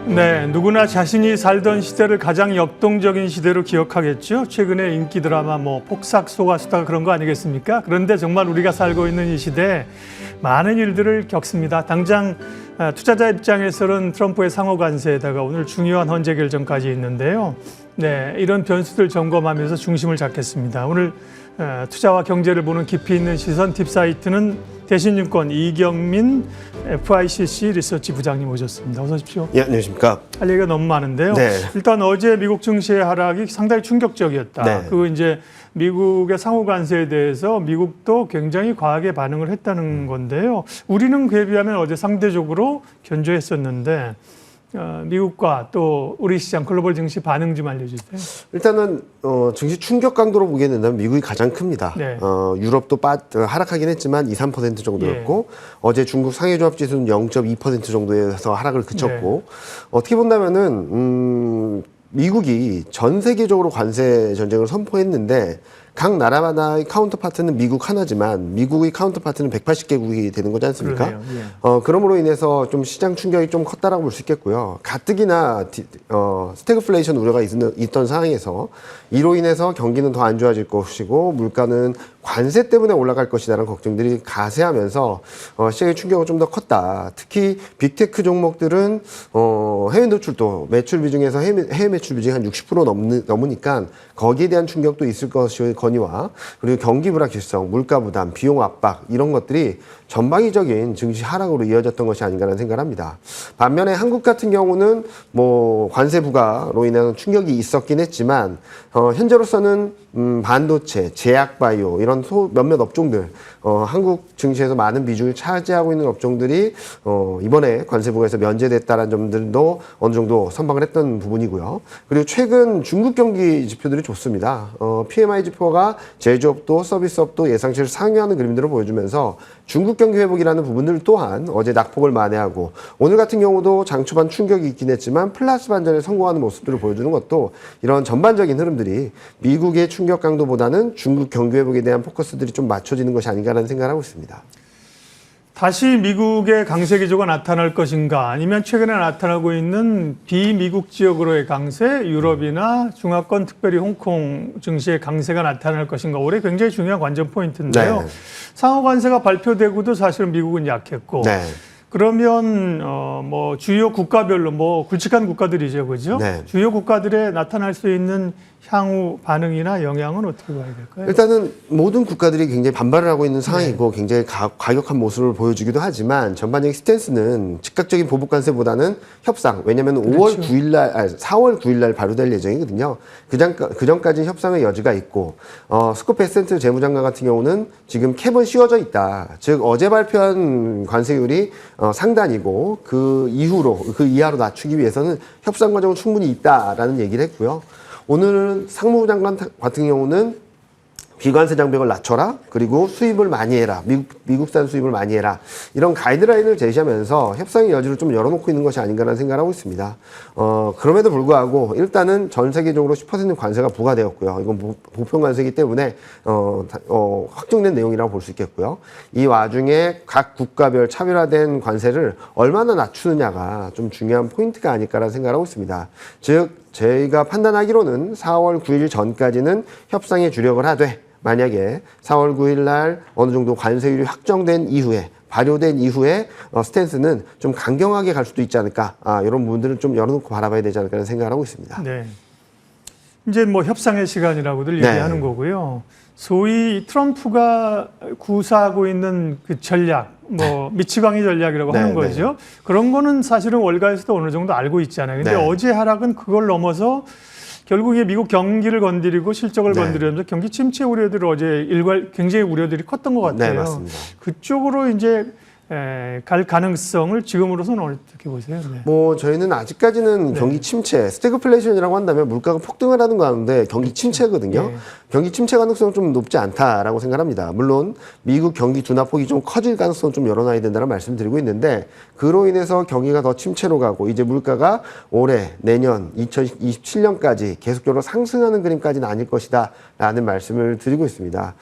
네, 누구나 자신이 살던 시대를 가장 역동적인 시대로 기억하겠죠. 최근에 인기 드라마 폭삭 속았수다 그런 거 아니겠습니까? 그런데 정말 우리가 살고 있는 이 시대에 많은 일들을 겪습니다. 당장 투자자 입장에서는 트럼프의 상호 관세에다가 오늘 중요한 헌재 결정까지 있는데요. 네, 이런 변수들 점검하면서 중심을 잡겠습니다. 오늘 투자와 경제를 보는 깊이 있는 시선 딥사이트는 대신증권 이경민 FICC 리서치 부장님 오셨습니다. 어서 오십시오. 예, 안녕하십니까. 할 얘기가 너무 많은데요. 네. 일단 어제 미국 증시의 하락이 상당히 충격적이었다. 네. 그리고 이제 미국의 상호 관세에 대해서 미국도 굉장히 과하게 반응을 했다는 건데요. 우리는 그에 비하면 어제 상대적으로 견조했었는데 미국과 또 우리 시장 글로벌 증시 반응 좀 알려주세요. 일단은 증시 충격 강도로 보게 된다면 미국이 가장 큽니다. 네. 유럽도 하락하긴 했지만 2, 3% 정도였고 어제 중국 상해조합 지수는 0.2% 정도에서 하락을 그쳤고 어떻게 본다면은 미국이 전 세계적으로 관세 전쟁을 선포했는데 각 나라마다의 카운터파트는 미국 하나지만 미국의 카운터파트는 180개국이 되는 거지 않습니까? 예. 그럼으로 인해서 좀 시장 충격이 좀 컸다라고 볼 수 있겠고요. 가뜩이나 스태그플레이션 우려가 있던 상황에서 이로 인해서 경기는 더 안 좋아질 것이고 물가는 관세 때문에 올라갈 것이라는 걱정들이 가세하면서 시장의 충격은 좀 더 컸다. 특히 빅테크 종목들은 해외 노출도 매출 비중에서 해외 매출 비중이 한 60% 넘으니까 거기에 대한 충격도 있을 거니와 그리고 경기 불확실성, 물가 부담, 비용 압박 이런 것들이 전방위적인 증시 하락으로 이어졌던 것이 아닌가라는 생각을 합니다. 반면에 한국 같은 경우는 관세 부과로 인한 충격이 있었긴 했지만 현재로서는 반도체, 제약바이오 이런 몇몇 업종들 한국 증시에서 많은 비중을 차지하고 있는 업종들이 이번에 관세 부과에서 면제됐다는 점들도 어느 정도 선방을 했던 부분이고요. 그리고 최근 중국 경기 지표들이 좋습니다. PMI 지표가 제조업도 서비스업도 예상치를 상회하는 그림들을 보여주면서 중국 경기 회복이라는 부분들 또한 어제 낙폭을 만회하고 오늘 같은 경우도 장 초반 충격이 있긴 했지만 플러스 반전에 성공하는 모습들을 보여주는 것도 이런 전반적인 흐름들이 미국의 충격 강도보다는 중국 경기 회복에 대한 포커스들이 좀 맞춰지는 것이 아닌가라는 생각을 하고 있습니다. 다시 미국의 강세 기조가 나타날 것인가 아니면 최근에 나타나고 있는 비미국 지역으로의 강세, 유럽이나 중화권 특별히 홍콩 증시의 강세가 나타날 것인가 올해 굉장히 중요한 관전 포인트인데요. 네. 상호 관세가 발표되고도 사실은 미국은 약했고 네. 그러면 주요 국가별로 굵직한 국가들이죠, 그죠? 네. 주요 국가들에 나타날 수 있는 향후 반응이나 영향은 어떻게 봐야 될까요? 일단은 모든 국가들이 굉장히 반발을 하고 있는 상황이고 굉장히 과격한 모습을 보여주기도 하지만 전반적인 스탠스는 즉각적인 보복 관세보다는 협상. 왜냐하면 그렇죠. 4월 9일 날 발효될 예정이거든요. 그 전까지는 협상의 여지가 있고 스콧 베센트 재무장관 같은 경우는 지금 캡은 씌워져 있다. 즉 어제 발표한 관세율이 상단이고 그 이하로 낮추기 위해서는 협상 과정은 충분히 있다라는 얘기를 했고요. 오늘은 상무부 장관 같은 경우는 비관세 장벽을 낮춰라. 그리고 수입을 많이 해라. 미국산 수입을 많이 해라. 이런 가이드라인을 제시하면서 협상의 여지를 좀 열어놓고 있는 것이 아닌가라는 생각을 하고 있습니다. 그럼에도 불구하고 일단은 전 세계적으로 10% 관세가 부과되었고요. 이건 보편 관세이기 때문에 확정된 내용이라고 볼 수 있겠고요. 이 와중에 각 국가별 차별화된 관세를 얼마나 낮추느냐가 좀 중요한 포인트가 아닐까라는 생각을 하고 있습니다. 즉 저희가 판단하기로는 4월 9일 전까지는 협상에 주력을 하되 만약에 4월 9일 날 어느 정도 관세율이 확정된 이후에 발효된 이후에 스탠스는 좀 강경하게 갈 수도 있지 않을까 이런 부분들을 좀 열어놓고 바라봐야 되지 않을까 하는 생각을 하고 있습니다. 네. 이제 협상의 시간이라고들 얘기하는 거고요. 소위 트럼프가 구사하고 있는 그 전략, 미치광이 전략이라고 하는 거죠. 그런 거는 사실은 월가에서도 어느 정도 알고 있잖아요. 근데 어제 하락은 그걸 넘어서 결국에 미국 경기를 건드리고 실적을 건드리면서 경기 침체 우려들을 어제 굉장히 우려들이 컸던 것 같아요. 네, 맞습니다. 그쪽으로 이제 갈 가능성을 지금으로서는 어떻게 보세요? 네. 저희는 아직까지는 경기 침체, 스태그플레이션이라고 한다면 물가가 폭등을 하는 거 하는데 경기 침체거든요. 경기 침체 가능성은 좀 높지 않다라고 생각합니다. 물론 미국 경기 둔화폭이 좀 커질 가능성은 좀 열어놔야 된다는 말씀을 드리고 있는데 그로 인해서 경기가 더 침체로 가고 이제 물가가 올해, 내년, 2027년까지 계속적으로 상승하는 그림까지는 아닐 것이다 라는 말씀을 드리고 있습니다.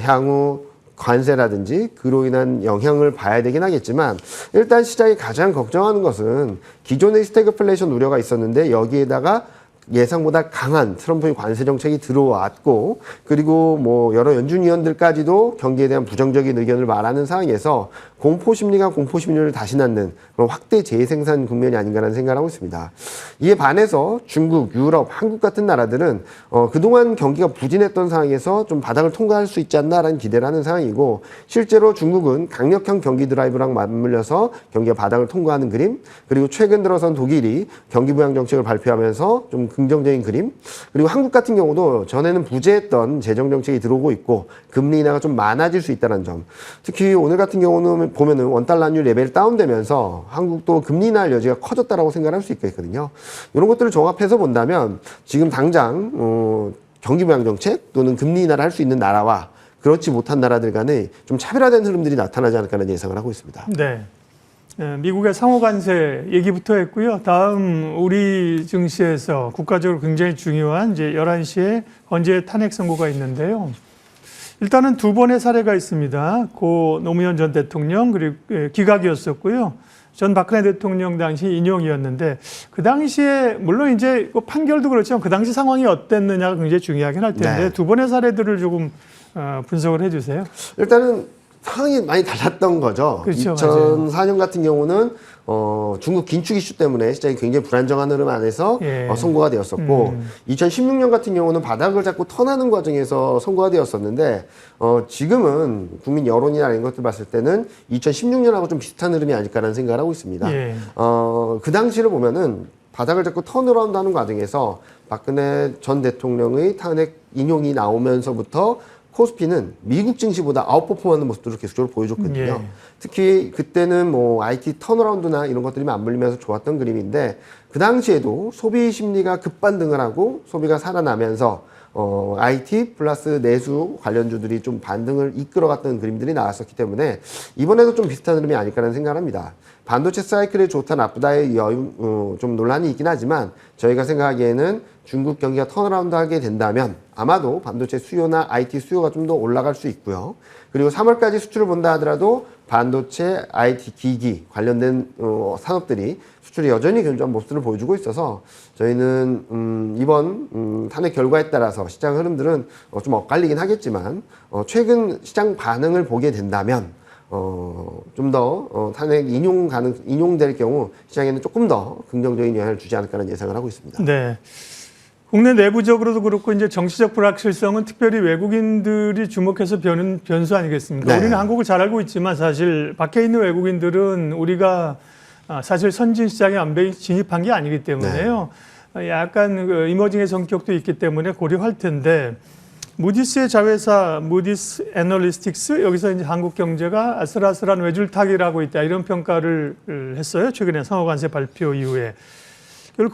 향후 관세라든지 그로 인한 영향을 봐야 되긴 하겠지만 일단 시장이 가장 걱정하는 것은 기존의 스태그플레이션 우려가 있었는데 여기에다가 예상보다 강한 트럼프의 관세 정책이 들어왔고 그리고 뭐 여러 연준 위원들까지도 경기에 대한 부정적인 의견을 말하는 상황에서 공포 심리가 공포 심리를 다시 낳는 그런 확대 재생산 국면이 아닌가라는 생각을 하고 있습니다. 이에 반해서 중국, 유럽, 한국 같은 나라들은 그동안 경기가 부진했던 상황에서 좀 바닥을 통과할 수 있지 않나라는 기대를 하는 상황이고 실제로 중국은 강력한 경기 드라이브랑 맞물려서 경기가 바닥을 통과하는 그림 그리고 최근 들어선 독일이 경기 부양 정책을 발표하면서 좀 긍정적인 그림 그리고 한국 같은 경우도 전에는 부재했던 재정 정책이 들어오고 있고 금리 인하가 좀 많아질 수 있다는 점 특히 오늘 같은 경우는 보면은 원달러율 레벨이 다운되면서 한국도 금리 인하 여지가 커졌다라고 생각할 수 있겠거든요. 이런 것들을 종합해서 본다면 지금 당장 경기 부양 정책 또는 금리 인하를 할 수 있는 나라와 그렇지 못한 나라들 간에 좀 차별화된 흐름들이 나타나지 않을까라는 예상을 하고 있습니다. 네. 미국의 상호 관세 얘기부터 했고요. 다음 우리 증시에서 국가적으로 굉장히 중요한 이제 11시에 헌재 탄핵 선고가 있는데요. 일단은 두 번의 사례가 있습니다. 고 노무현 전 대통령 그리고 기각이었었고요. 전 박근혜 대통령 당시 인용이었는데 그 당시에 물론 이제 판결도 그렇지만 그 당시 상황이 어땠느냐가 굉장히 중요하긴 할 텐데 두 번의 사례들을 조금 분석을 해주세요. 일단은 상황이 많이 달랐던 거죠. 그렇죠, 2004년 같은 경우는 중국 긴축 이슈 때문에 시장이 굉장히 불안정한 흐름 안에서 선고가 되었었고 2016년 같은 경우는 바닥을 잡고 턴하는 과정에서 선고가 되었었는데 지금은 국민 여론이나 이런 것들 봤을 때는 2016년하고 좀 비슷한 흐름이 아닐까라는 생각을 하고 있습니다. 그 당시를 보면은 바닥을 잡고 턴어라운드 하는 과정에서 박근혜 전 대통령의 탄핵 인용이 나오면서부터 코스피는 미국 증시보다 아웃퍼폼하는 모습들을 계속적으로 보여줬거든요. 특히 그때는 뭐 IT 턴어라운드나 이런 것들이 맞물리면서 좋았던 그림인데 그 당시에도 소비 심리가 급반등을 하고 소비가 살아나면서 IT 플러스 내수 관련주들이 좀 반등을 이끌어갔던 그림들이 나왔었기 때문에 이번에도 좀 비슷한 흐름이 아닐까라는 생각을 합니다. 반도체 사이클이 좋다 나쁘다의 좀 논란이 있긴 하지만 저희가 생각하기에는 중국 경기가 턴어라운드 하게 된다면 아마도 반도체 수요나 IT 수요가 좀 더 올라갈 수 있고요. 그리고 3월까지 수출을 본다 하더라도 반도체, IT, 기기 관련된 산업들이 수출이 여전히 견조한 모습을 보여주고 있어서 저희는 이번 탄핵 결과에 따라서 시장 흐름들은 좀 엇갈리긴 하겠지만 최근 시장 반응을 보게 된다면 좀 더 탄핵 인용될 경우 시장에는 조금 더 긍정적인 영향을 주지 않을까라는 예상을 하고 있습니다. 네. 국내 내부적으로도 그렇고 이제 정치적 불확실성은 특별히 외국인들이 주목해서 벼는 변수 아니겠습니까? 네. 우리는 한국을 잘 알고 있지만 사실 밖에 있는 외국인들은 우리가 사실 선진 시장에 완벽히 진입한 게 아니기 때문에요. 약간 그 이머징의 성격도 있기 때문에 고려할 텐데 무디스의 자회사 무디스 애널리스틱스 여기서 이제 한국 경제가 아슬아슬한 외줄타기를 하고 있다 이런 평가를 했어요. 최근에 상호관세 발표 이후에.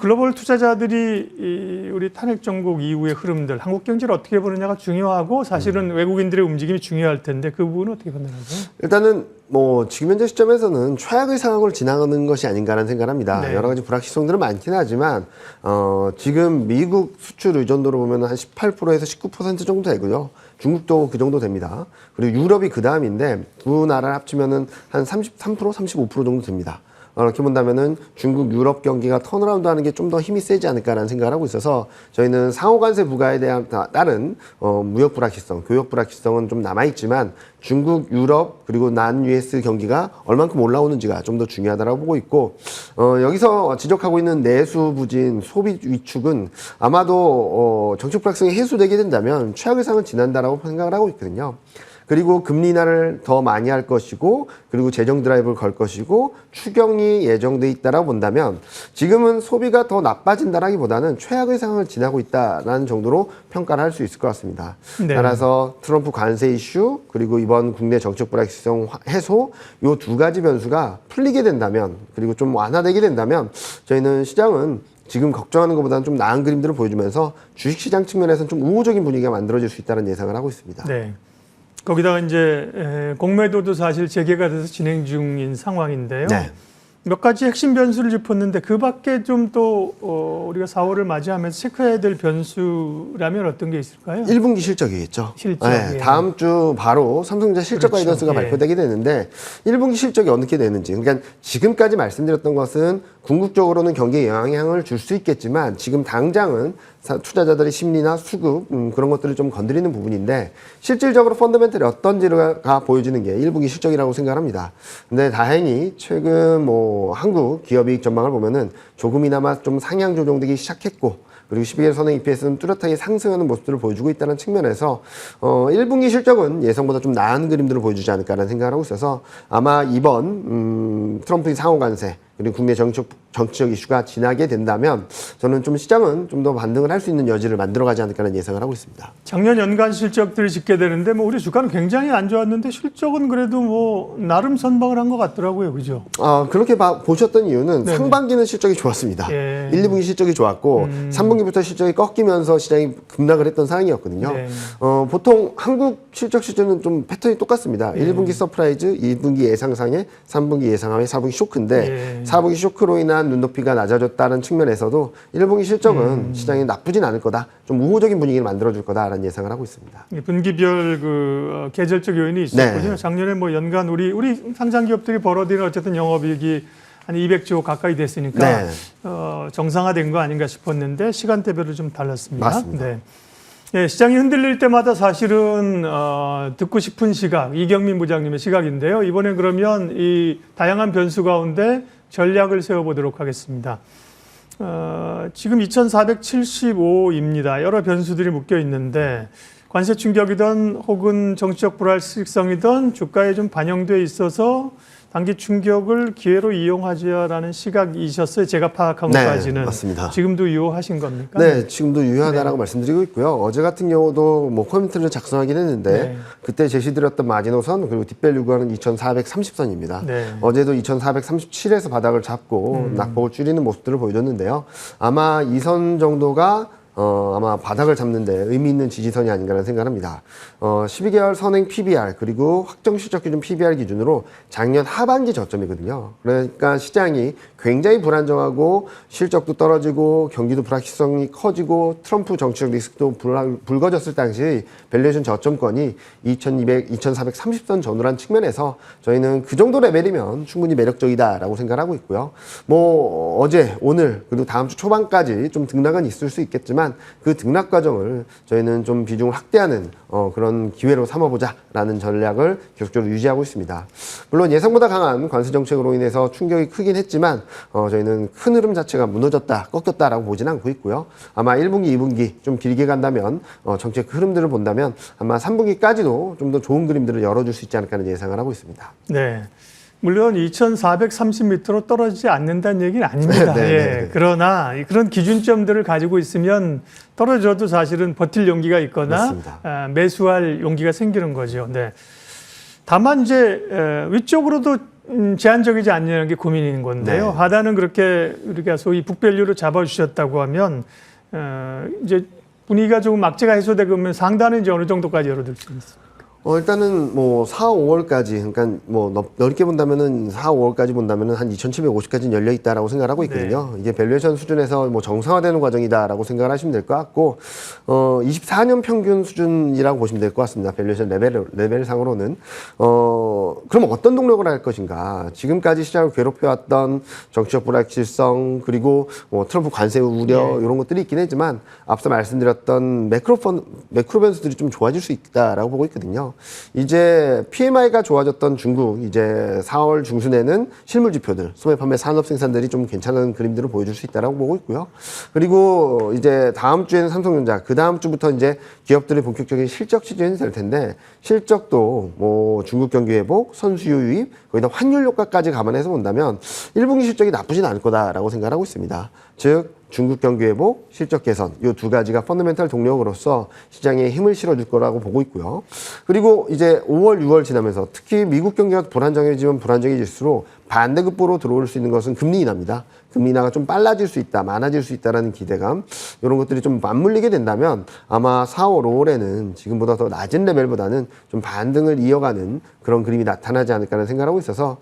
글로벌 투자자들이 우리 탄핵 정국 이후의 흐름들, 한국 경제를 어떻게 보느냐가 중요하고 사실은 외국인들의 움직임이 중요할 텐데 그 부분은 어떻게 판단하세요? 일단은 뭐 지금 현재 시점에서는 최악의 상황을 지나가는 것이 아닌가라는 생각을 합니다. 네. 여러 가지 불확실성들은 많긴 하지만 지금 미국 수출 의존도로 보면 한 18%에서 19% 정도 되고요. 중국도 그 정도 됩니다. 그리고 유럽이 그 다음인데 두 나라를 합치면은 한 33%, 35% 정도 됩니다. 이렇게 본다면은 중국, 유럽 경기가 턴어라운드 하는 게 좀 더 힘이 세지 않을까라는 생각을 하고 있어서 저희는 상호관세 부과에 대한 다른 무역 불확실성, 교역 불확실성은 좀 남아있지만 중국, 유럽 그리고 난 US 경기가 얼만큼 올라오는지가 좀 더 중요하다고 보고 있고 여기서 지적하고 있는 내수 부진, 소비 위축은 아마도 정책 불확실성이 해소되게 된다면 최악의 상황을 지난다라고 생각을 하고 있거든요. 그리고 금리 인하를 더 많이 할 것이고 그리고 재정 드라이브를 걸 것이고 추경이 예정돼 있다라고 본다면 지금은 소비가 더 나빠진다라기보다는 최악의 상황을 지나고 있다라는 정도로 평가를 할 수 있을 것 같습니다. 네. 따라서 트럼프 관세 이슈 그리고 이번 국내 정책 불확실성 해소 이 두 가지 변수가 풀리게 된다면 그리고 좀 완화되게 된다면 저희는 시장은 지금 걱정하는 것보다는 좀 나은 그림들을 보여주면서 주식시장 측면에서는 좀 우호적인 분위기가 만들어질 수 있다는 예상을 하고 있습니다. 네. 거기다가 이제 공매도도 사실 재개가 돼서 진행 중인 상황인데요. 네. 몇 가지 핵심 변수를 짚었는데 그 밖에 좀 또 우리가 4월을 맞이하면서 체크해야 될 변수라면 어떤 게 있을까요? 1분기 실적이겠죠. 실적. 네, 예. 다음 주 바로 삼성전자 실적 그렇죠. 가이던스가 예. 발표되게 되는데 1분기 실적이 어떻게 되는지, 그러니까 지금까지 말씀드렸던 것은 궁극적으로는 경기에 영향을 줄 수 있겠지만 지금 당장은 투자자들의 심리나 수급 그런 것들을 좀 건드리는 부분인데 실질적으로 펀더멘털이 어떤지가 보여지는 게 1분기 실적이라고 생각합니다. 근데 다행히 최근 뭐 한국 기업이익 전망을 보면은 조금이나마 좀 상향 조정되기 시작했고, 그리고 12개월 선행 EPS는 뚜렷하게 상승하는 모습들을 보여주고 있다는 측면에서 1분기 실적은 예상보다 좀 나은 그림들을 보여주지 않을까라는 생각을 하고 있어서 아마 이번 트럼프의 상호 관세 그리고 국내 정치적 이슈가 지나게 된다면 저는 좀 시장은 좀 더 반등을 할 수 있는 여지를 만들어가지 않을까라는 예상을 하고 있습니다. 작년 연간 실적들을 짓게 되는데 뭐 우리 주가는 굉장히 안 좋았는데 실적은 그래도 뭐 나름 선방을 한 것 같더라고요, 그죠? 그렇게 보셨던 이유는 네네. 상반기는 실적이 좋았습니다. 예. 1, 2분기 실적이 좋았고 3분기부터 실적이 꺾이면서 시장이 급락을 했던 상황이었거든요. 네. 보통 한국 실적 시즌은 좀 패턴이 똑같습니다. 1분기 서프라이즈, 2분기 예상상해, 3분기 예상하에 4분기 쇼크인데 예. 4분기 쇼크로 인한 눈높이가 낮아졌다는 측면에서도 1분기 실적은 시장이 나쁘진 않을 거다. 좀 우호적인 분위기를 만들어줄 거다라는 예상을 하고 있습니다. 분기별 계절적 요인이 있었거든요. 네. 작년에 뭐 연간 우리 상장 기업들이 벌어들인 어쨌든 영업이익이 한 200조 가까이 됐으니까 네. 정상화된 거 아닌가 싶었는데 시간대별로 좀 달랐습니다. 맞습니다. 네. 예, 시장이 흔들릴 때마다 사실은 듣고 싶은 시각, 이경민 부장님의 시각인데요. 이번엔 그러면 이 다양한 변수 가운데 전략을 세워보도록 하겠습니다. 지금 2475입니다. 여러 변수들이 묶여 있는데 관세 충격이든 혹은 정치적 불확실성이든 주가에 좀 반영돼 있어서 단기 충격을 기회로 이용하자라는 시각이셨어요. 제가 파악한 네, 것까지는. 맞습니다. 지금도 유효하신 겁니까? 네, 지금도 유효하다라고 말씀드리고 있고요. 어제 같은 경우도 뭐 코멘트를 작성하긴 했는데 네. 그때 제시드렸던 마지노선 그리고 뒷밸류가는 2,430선입니다. 네. 어제도 2,437에서 바닥을 잡고 낙폭을 줄이는 모습들을 보여줬는데요. 아마 이 선 정도가 아마 바닥을 잡는데 의미 있는 지지선이 아닌가라는 생각을 합니다. 12개월 선행 PBR 그리고 확정 실적 기준 PBR 기준으로 작년 하반기 저점이거든요. 그러니까 시장이 굉장히 불안정하고 실적도 떨어지고 경기도 불확실성이 커지고 트럼프 정치적 리스크도 불거졌을 당시 밸류에이션 저점권이 2,430선 전후란 측면에서 저희는 그 정도 레벨이면 충분히 매력적이다라고 생각하고 있고요. 뭐 어제, 오늘 그리고 다음 주 초반까지 좀 등락은 있을 수 있겠지만 그 등락 과정을 저희는 좀 비중을 확대하는 그런 기회로 삼아보자라는 전략을 계속적으로 유지하고 있습니다. 물론 예상보다 강한 관세 정책으로 인해서 충격이 크긴 했지만 저희는 큰 흐름 자체가 무너졌다, 꺾였다라고 보지는 않고 있고요. 아마 1분기, 2분기 좀 길게 간다면 정책 흐름들을 본다면 아마 3분기까지도 좀 더 좋은 그림들을 열어줄 수 있지 않을까 하는 예상을 하고 있습니다. 네. 물론 2,430m로 떨어지지 않는다는 얘기는 아닙니다. 네, 네, 예. 네. 그러나 그런 기준점들을 가지고 있으면 떨어져도 사실은 버틸 용기가 있거나 맞습니다. 매수할 용기가 생기는 거죠. 네. 다만 이제 위쪽으로도 제한적이지 않냐는 게 고민인 건데요. 네. 하단은 그렇게 우리가 소위 북밸류로 잡아주셨다고 하면 이제 분위기가 조금 악재가 해소되고 그러면 상단은 이제 어느 정도까지 열어둘 수 있습니다. 일단은 뭐 4, 5월까지, 그러니까 뭐 넓게 본다면은 4, 5월까지 본다면은 한 2,750까지는 열려 있다라고 생각을 하고 있거든요. 이게 밸류에이션 수준에서 뭐 정상화되는 과정이다라고 생각을 하시면 될 것 같고, 24년 평균 수준이라고 보시면 될 것 같습니다. 밸류에이션 레벨상으로는. 그럼 어떤 동력을 할 것인가? 지금까지 시장을 괴롭혀왔던 정치적 불확실성, 그리고 뭐 트럼프 관세 우려, 이런 것들이 있긴 하지만 앞서 말씀드렸던 매크로 변수들이 좀 좋아질 수 있다라고 보고 있거든요. 이제 PMI가 좋아졌던 중국, 이제 4월 중순에는 실물 지표들, 소매 판매 산업 생산들이 좀 괜찮은 그림들을 보여줄 수 있다라고 보고 있고요. 그리고 이제 다음 주에는 삼성전자, 그 다음 주부터 이제 기업들의 본격적인 실적 시즌이 될 텐데, 실적도 뭐 중국 경기 회복, 선수요 유입, 거기다 환율 효과까지 감안해서 본다면 1분기 실적이 나쁘진 않을 거다라고 생각하고 있습니다. 즉 중국 경기 회복, 실적 개선 이 두 가지가 펀더멘탈 동력으로서 시장에 힘을 실어줄 거라고 보고 있고요. 그리고 이제 5월, 6월 지나면서 특히 미국 경기가 불안정해지면 불안정해질수록 반대급부로 들어올 수 있는 것은 금리 인하입니다. 금리 인하가 좀 빨라질 수 있다, 많아질 수 있다라는 기대감, 이런 것들이 좀 맞물리게 된다면 아마 4월, 5월에는 지금보다 더 낮은 레벨보다는 좀 반등을 이어가는 그런 그림이 나타나지 않을까라는 생각을 하고 있어서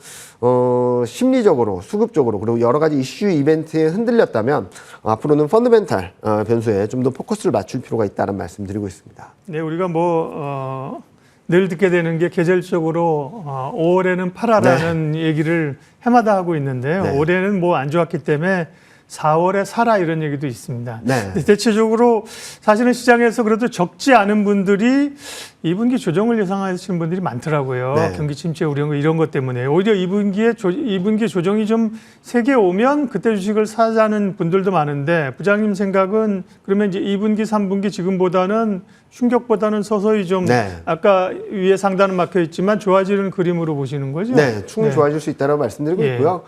심리적으로, 수급적으로, 그리고 여러 가지 이슈 이벤트에 흔들렸다면 앞으로는 펀더멘탈 변수에 좀 더 포커스를 맞출 필요가 있다는 말씀 드리고 있습니다. 네, 우리가 늘 듣게 되는 게 계절적으로 5월에는 팔아라는 얘기를 해마다 하고 있는데요. 네. 올해는 뭐 안 좋았기 때문에 4월에 사라 이런 얘기도 있습니다. 네. 대체적으로 사실은 시장에서 그래도 적지 않은 분들이 2분기 조정을 예상하시는 분들이 많더라고요. 네. 경기 침체 우려 이런 것 때문에 오히려 2분기 조정이 좀 세게 오면 그때 주식을 사자는 분들도 많은데 부장님 생각은 그러면 이제 2분기, 3분기 지금보다는 충격보다는 서서히 좀 네. 아까 위에 상단은 막혀 있지만 좋아지는 그림으로 보시는 거죠? 네, 충분히 네. 좋아질 수 있다고 말씀드리고 예. 있고요.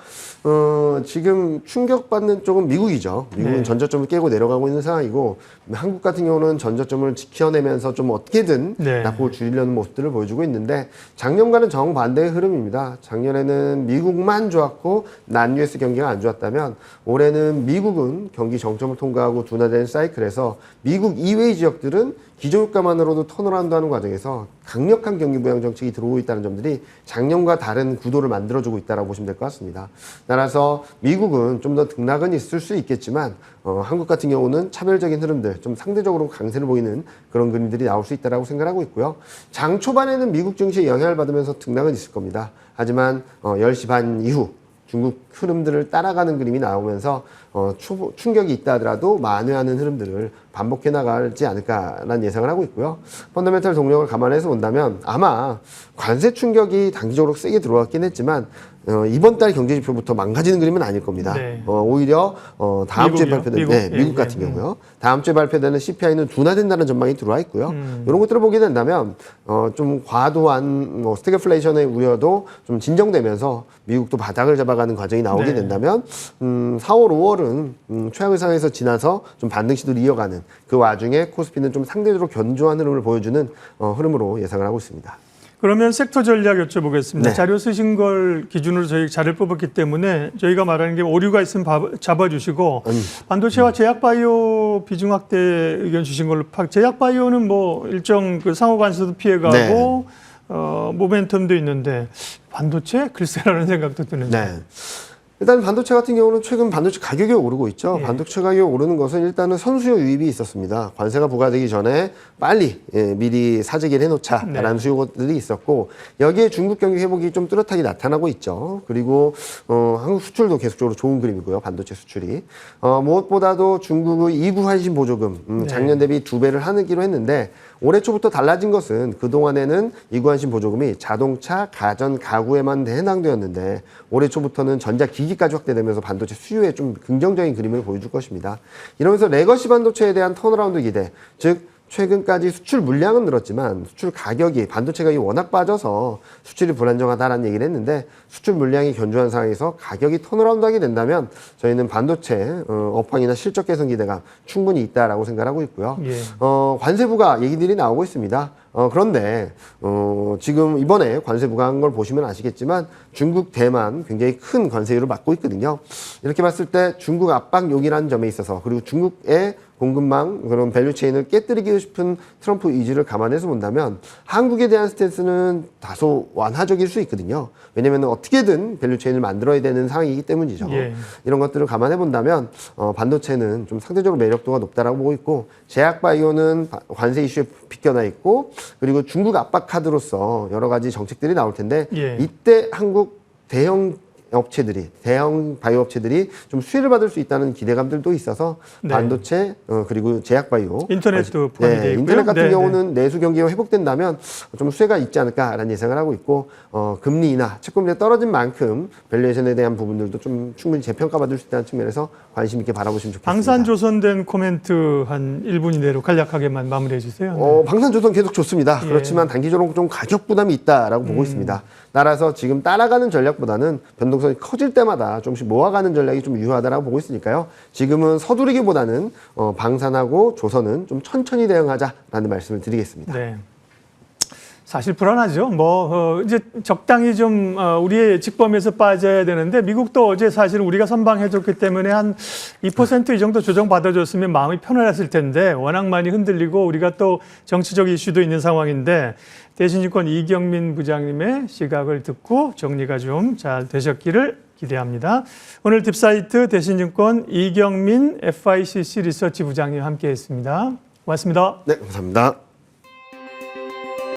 지금 충격받는 쪽은 미국이죠. 미국은 네. 전저점을 깨고 내려가고 있는 상황이고 한국 같은 경우는 전저점을 지켜내면서 좀 어떻게든 네. 낙폭을 줄이려는 모습들을 보여주고 있는데 작년과는 정반대의 흐름입니다. 작년에는 미국만 좋았고 난 US 경기가 안 좋았다면 올해는 미국은 경기 정점을 통과하고 둔화된 사이클에서 미국 이외의 지역들은 기저효과만으로도 턴어라운드하는 과정에서 강력한 경기 부양 정책이 들어오고 있다는 점들이 작년과 다른 구도를 만들어주고 있다고 보시면 될 것 같습니다. 따라서 미국은 좀 더 등락은 있을 수 있겠지만 한국 같은 경우는 차별적인 흐름들, 좀 상대적으로 강세를 보이는 그런 그림들이 나올 수 있다고 생각하고 있고요. 장 초반에는 미국 증시에 영향을 받으면서 등락은 있을 겁니다. 하지만 10시 반 이후 중국 흐름들을 따라가는 그림이 나오면서 충격이 있다 하더라도 만회하는 흐름들을 반복해 나가지 않을까라는 예상을 하고 있고요. 펀더멘탈 동력을 감안해서 본다면 아마 관세 충격이 단기적으로 세게 들어왔긴 했지만 이번 달 경제지표부터 망가지는 그림은 아닐 겁니다. 네. 오히려 다음 주에 미국이요? 발표되는 미국 같은 경우요. 다음 주에 발표되는 CPI는 둔화된다는 전망이 들어와 있고요. 이런 것들을 보게 된다면 좀 과도한 스태그플레이션의 우려도 좀 진정되면서 미국도 바닥을 잡아가는 과정이 나오게 네. 된다면 4월, 5월은 최악의 상황에서 지나서 좀 반등 시도를 이어가는 그 와중에 코스피는 좀 상대적으로 견조한 흐름을 보여주는 흐름으로 예상을 하고 있습니다. 그러면 섹터 전략 여쭤보겠습니다. 네. 자료 쓰신 걸 기준으로 저희 자료를 뽑았기 때문에 저희가 말하는 게 오류가 있으면 잡아주시고 반도체와 제약바이오 비중 확대 의견 주신 걸로 제약바이오는 뭐 일정 그 상호 관세도 피해가고 네. 모멘텀도 있는데 반도체 글쎄라는 생각도 드는데. 네. 일단 반도체 같은 경우는 최근 반도체 가격이 오르고 있죠. 예. 반도체 가격이 오르는 것은 일단은 선수요 유입이 있었습니다. 관세가 부과되기 전에 빨리 미리 사재기를 해놓자라는 네. 수요들이 있었고 여기에 중국 경기 회복이 좀 뚜렷하게 나타나고 있죠. 그리고 한국 수출도 계속적으로 좋은 그림이고요. 반도체 수출이. 무엇보다도 중국의 2구 환신 보조금 작년 대비 2배를 하기로 했는데 올해 초부터 달라진 것은 그동안에는 이구환신 보조금이 자동차, 가전, 가구에만 해당되었는데 올해 초부터는 전자기기까지 확대되면서 반도체 수요에 좀 긍정적인 그림을 보여줄 것입니다. 이러면서 레거시 반도체에 대한 턴어라운드 기대, 즉 최근까지 수출 물량은 늘었지만 수출 가격이 반도체 가격이 워낙 빠져서 수출이 불안정하다라는 얘기를 했는데 수출 물량이 견조한 상황에서 가격이 턴어라운드하게 된다면 저희는 반도체 업황이나 실적 개선 기대가 충분히 있다라고 생각하고 있고요. 예. 관세 부과 얘기들이 나오고 있습니다. 그런데 지금 이번에 관세 부과한 걸 보시면 아시겠지만 중국, 대만 굉장히 큰 관세율을 받고 있거든요. 이렇게 봤을 때 중국 압박욕이라는 점에 있어서 그리고 중국의 공급망 그런 밸류체인을 깨뜨리고 싶은 트럼프 의지를 감안해서 본다면 한국에 대한 스탠스는 다소 완화적일 수 있거든요. 왜냐하면 어떻게든 밸류체인을 만들어야 되는 상황이기 때문이죠. 예. 이런 것들을 감안해 본다면 반도체는 좀 상대적으로 매력도가 높다라고 보고 있고 제약바이오는 관세 이슈에 비껴나 있고 그리고 중국 압박 카드로서 여러 가지 정책들이 나올 텐데 예. 이때 한국 대형 바이오 업체들이 좀 수혜를 받을 수 있다는 기대감들도 있어서 네. 반도체 그리고 제약바이오 인터넷도 포함이 되어 있고요. 인터넷 같은 네, 경우는 내수 경기가 회복된다면 좀 수혜가 있지 않을까라는 예상을 하고 있고 금리 인하, 채권율이 떨어진 만큼 밸류에이션에 대한 부분들도 좀 충분히 재평가받을 수 있다는 측면에서 관심 있게 바라보시면 좋겠습니다. 방산조선된 코멘트 한 1분 이내로 간략하게만 마무리해 주세요. 네. 방산조선 계속 좋습니다. 예. 그렇지만 단기적으로 좀 가격 부담이 있다라고 보고 있습니다. 따라서 지금 따라가는 전략보다는 변동성이 커질 때마다 조금씩 모아가는 전략이 좀 유효하다라고 보고 있으니까요. 지금은 서두르기보다는 방산하고 조선은 좀 천천히 대응하자라는 말씀을 드리겠습니다. 네. 사실 불안하죠. 이제 적당히 좀 우리의 직범에서 빠져야 되는데 미국도 어제 사실 우리가 선방해줬기 때문에 한 2% 이 정도 조정 받아줬으면 마음이 편안했을 텐데 워낙 많이 흔들리고 우리가 또 정치적 이슈도 있는 상황인데 대신증권 이경민 부장님의 시각을 듣고 정리가 좀 잘 되셨기를 기대합니다. 오늘 딥사이트 대신증권 이경민 FICC 리서치 부장님 함께했습니다. 고맙습니다. 네, 감사합니다.